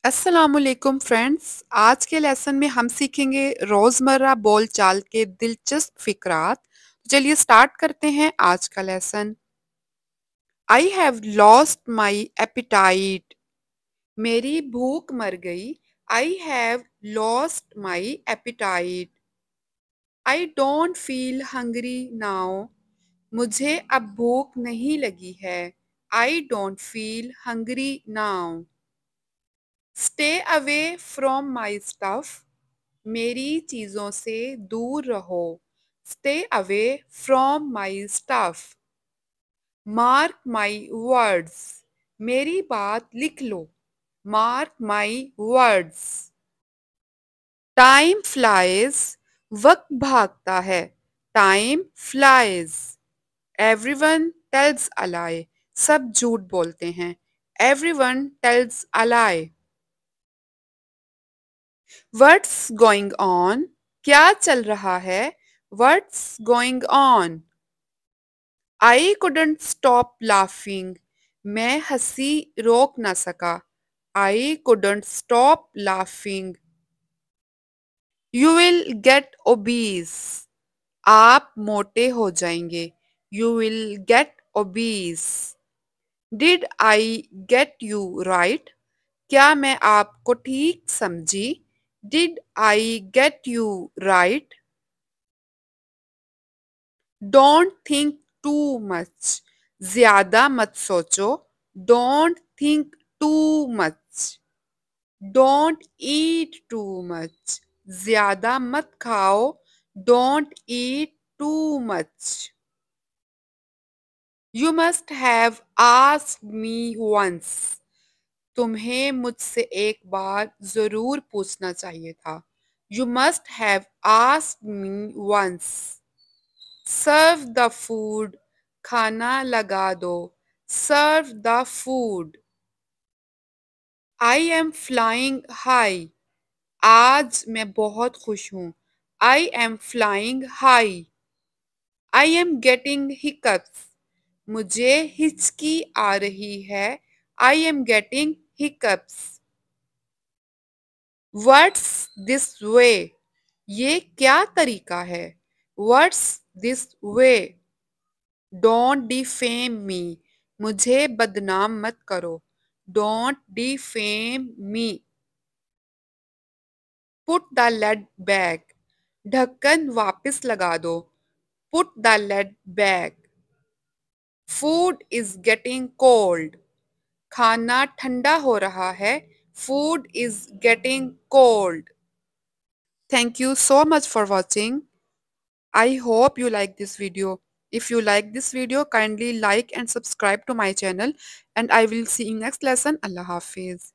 अस्सलामुअलैकुम फ्रेंड्स। आज के लेसन में हम सीखेंगे रोज़मर्रा बोलचाल के दिलचस्प फ़िक्रात। चलिए स्टार्ट करते हैं आज का lesson. I have lost my appetite. मेरी भूख मर गई। I have lost my appetite. I don't feel hungry now. मुझे अब भूख नहीं लगी है। I don't feel hungry now. Stay away from my stuff. मेरी चीज़ों से दूर रहो। Stay away from my stuff. Mark my words. मेरी बात लिख लो। Mark my words. Time flies. वक्त भागता है। Time flies. एवरीवन टेल्स अ लाई। सब झूठ बोलते हैं। Everyone tells a lie. What's going on. क्या चल रहा है। What's going on. I couldn't stop laughing. मैं हंसी रोक ना सका। I couldn't stop laughing. You will get obese. आप मोटे हो जाएंगे। You will get obese. Did I get you right. क्या मैं आपको ठीक समझी। Did I get you right. Don't think to much. ज्यादा मत सोचो। Don't think too much. Don't eat too much. ज्यादा मत खाओ। Don't eat too much. You must have asked me once. तुम्हें मुझसे एक बार जरूर पूछना चाहिए था। You must have asked me once. Serve the food. खाना लगा दो। Serve the food. I am flying high. आज मैं बहुत खुश हूँ। I am flying high. I am getting hiccups. मुझे हिचकी आ रही है। I am getting hiccups. What's this way. ये क्या तरीका है। What's this way. Don't defame me. मुझे बदनाम मत करो। Don't defame me. Put the lid back. ढक्कन वापस लगा दो। Put the lid back. Food is getting cold. खाना ठंडा हो रहा है। Food is getting cold. Thank you so much for watching. I hope you like this video. If you like this video, kindly like and subscribe to my channel, and I will see you in next lesson. Allah Hafiz.